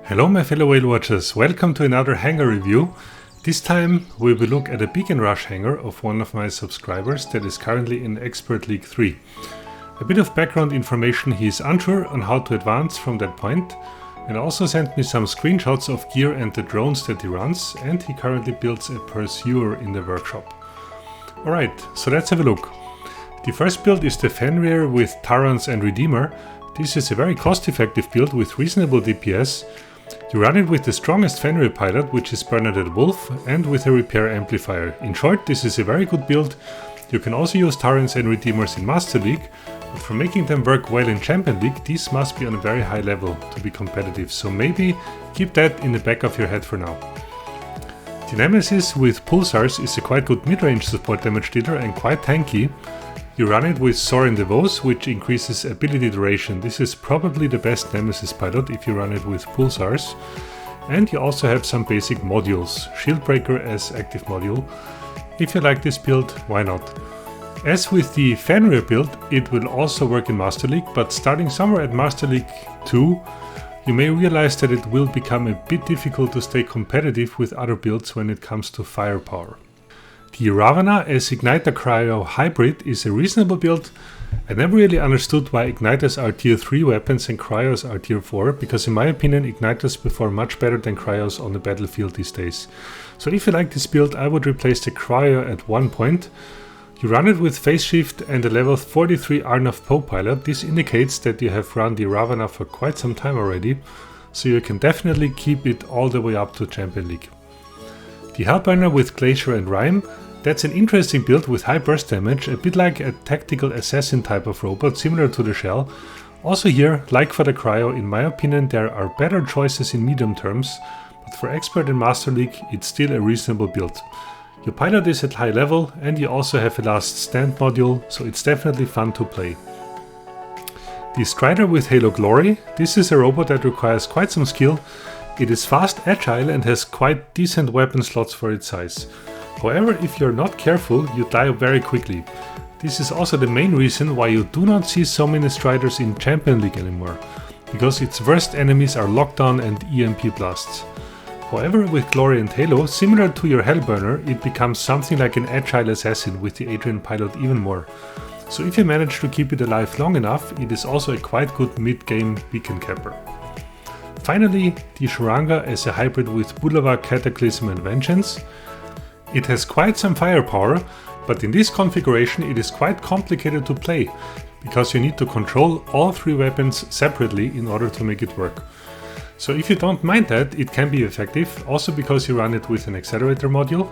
Hello my fellow whale watchers, welcome to another hangar review. This time we will look at a Beacon Rush hangar of one of my subscribers that is currently in Expert League 3. A bit of background information: he is unsure on how to advance from that point, and also sent me some screenshots of gear and the drones that he runs, and he currently builds a Pursuer in the workshop. Alright, so let's have a look. The first build is the Fenrir with Tarrants and Redeemer. This is a very cost-effective build with reasonable DPS. You run it with the strongest Fenrir pilot, which is Bernadette Wolf, and with a repair amplifier. In short, this is a very good build. You can also use Tarrants and Redeemers in Master League, but for making them work well in Champion League, these must be on a very high level to be competitive, so maybe keep that in the back of your head for now. The Nemesis with Pulsars is a quite good mid-range support damage dealer and quite tanky. You run it with Sorin DeVos, which increases ability duration. This is probably the best Nemesis pilot if you run it with Pulsars. And you also have some basic modules, Shieldbreaker as active module. If you like this build, why not? As with the Fenrir build, it will also work in Master League, but starting somewhere at Master League 2, you may realize that it will become a bit difficult to stay competitive with other builds when it comes to firepower. The Ravana as Igniter Cryo hybrid is a reasonable build. I never really understood why Igniters are tier 3 weapons and Cryos are tier 4, because in my opinion Igniters perform much better than Cryos on the battlefield these days. So if you like this build, I would replace the Cryo at one point. You run it with Phase Shift and a level 43 Arnav Poe pilot. This indicates that you have run the Ravana for quite some time already, so you can definitely keep it all the way up to Champion League. The Harbinger with Glacier and Rime. That's an interesting build with high burst damage, a bit like a tactical assassin type of robot, similar to the Shell. Also here, like for the Cryo, in my opinion there are better choices in medium terms, but for Expert and Master League it's still a reasonable build. Your pilot is at high level and you also have a last stand module, so it's definitely fun to play. The Strider with Halo Glory. This is a robot that requires quite some skill. It is fast, agile and has quite decent weapon slots for its size. However, if you're not careful, you die very quickly. This is also the main reason why you do not see so many Striders in Champion League anymore, because its worst enemies are Lockdown and EMP blasts. However, with Glory and Halo, similar to your Hellburner, it becomes something like an agile assassin with the Adrian pilot even more. So if you manage to keep it alive long enough, it is also a quite good mid-game beacon capper. Finally, the Sharanga as a hybrid with Bulava, Cataclysm and Vengeance. It has quite some firepower, but in this configuration it is quite complicated to play, because you need to control all three weapons separately in order to make it work. So if you don't mind that, it can be effective, also because you run it with an accelerator module.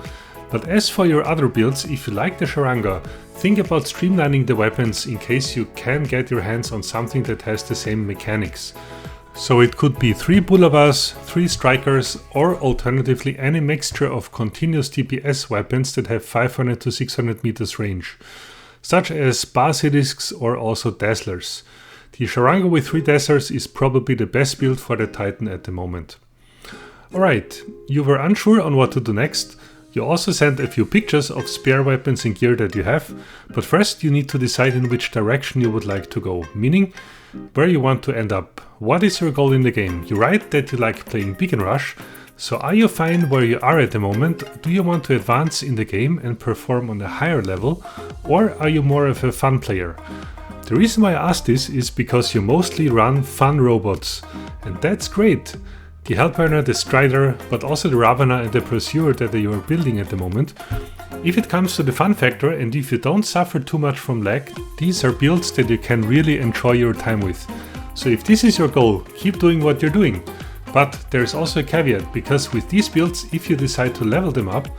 But as for your other builds, if you like the Sharanga, think about streamlining the weapons in case you can get your hands on something that has the same mechanics. So it could be 3 Bulavas, 3 Strikers, or alternatively any mixture of continuous DPS weapons that have 500 to 600 meters range, such as Basilisks or also Dazzlers. The Sharanga with 3 Dazzlers is probably the best build for the Titan at the moment. Alright, you were unsure on what to do next. You also sent a few pictures of spare weapons and gear that you have, but first you need to decide in which direction you would like to go, meaning where you want to end up. What is your goal in the game? You write that you like playing Beacon Rush, so are you fine where you are at the moment? Do you want to advance in the game and perform on a higher level, or are you more of a fun player? The reason why I ask this is because you mostly run fun robots, and that's great. The Hellburner, the Strider, but also the Ravana and the Pursuer that you are building at the moment. If it comes to the fun factor and if you don't suffer too much from lag, these are builds that you can really enjoy your time with. So if this is your goal, keep doing what you're doing. But there's also a caveat, because with these builds, if you decide to level them up,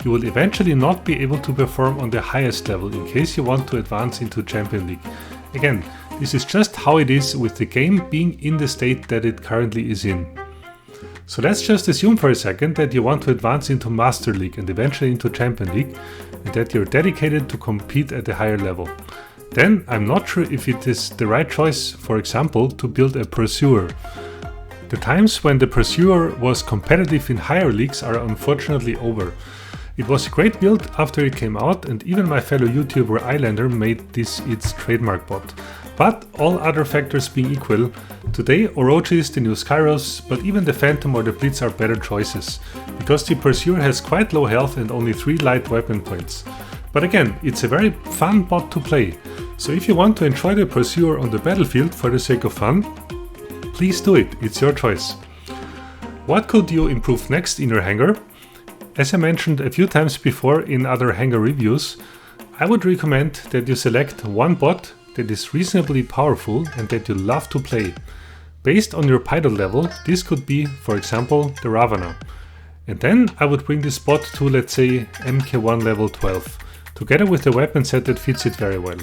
you will eventually not be able to perform on the highest level in case you want to advance into Champion League. Again, this is just how it is with the game being in the state that it currently is in. So let's just assume for a second that you want to advance into Master League and eventually into Champion League, and that you're dedicated to compete at a higher level. Then I'm not sure if it is the right choice, for example, to build a Pursuer. The times when the Pursuer was competitive in higher leagues are unfortunately over. It was a great build after it came out, and even my fellow YouTuber Islander made this its trademark bot. But all other factors being equal, today Orochi's, the new Skyros, but even the Phantom or the Blitz are better choices, because the Pursuer has quite low health and only 3 light weapon points. But again, it's a very fun bot to play, so if you want to enjoy the Pursuer on the battlefield for the sake of fun, please do it, it's your choice. What could you improve next in your hangar? As I mentioned a few times before in other hangar reviews, I would recommend that you select one bot that is reasonably powerful and that you love to play. Based on your pilot level, this could be, for example, the Ravana. And then I would bring this bot to, let's say, MK1 level 12, together with a weapon set that fits it very well.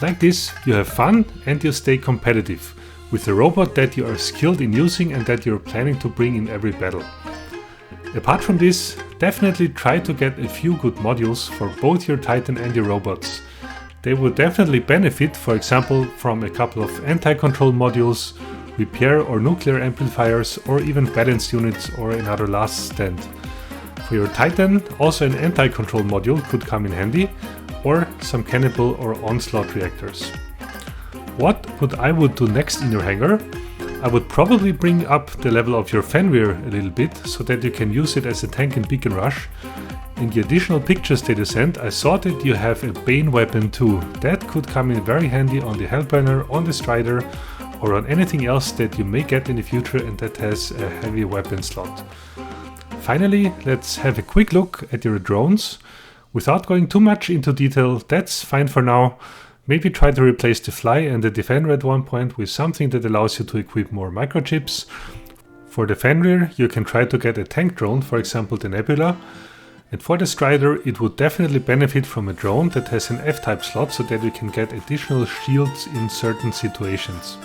Like this, you have fun and you stay competitive, with a robot that you are skilled in using and that you're planning to bring in every battle. Apart from this, definitely try to get a few good modules for both your Titan and your robots. They would definitely benefit, for example, from a couple of anti-control modules, repair or nuclear amplifiers, or even balanced units or another last stand. For your Titan, also an anti-control module could come in handy, or some cannibal or onslaught reactors. What I would do next in your hangar? I would probably bring up the level of your Fenrir a little bit, so that you can use it as a tank in Beacon Rush. In the additional pictures that you sent, I saw that you have a Bane weapon too. That could come in very handy on the Hellburner, on the Strider, or on anything else that you may get in the future and that has a heavy weapon slot. Finally, let's have a quick look at your drones. Without going too much into detail, that's fine for now. Maybe try to replace the Fly and the Defender at one point with something that allows you to equip more microchips. For the Fenrir, you can try to get a tank drone, for example the Nebula. And for the Strider, it would definitely benefit from a drone that has an F-type slot so that you can get additional shields in certain situations.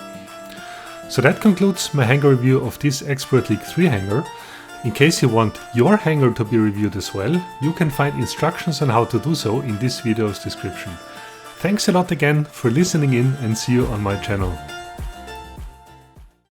So that concludes my hangar review of this Expert League 3 hangar. In case you want your hangar to be reviewed as well, you can find instructions on how to do so in this video's description. Thanks a lot again for listening in and see you on my channel.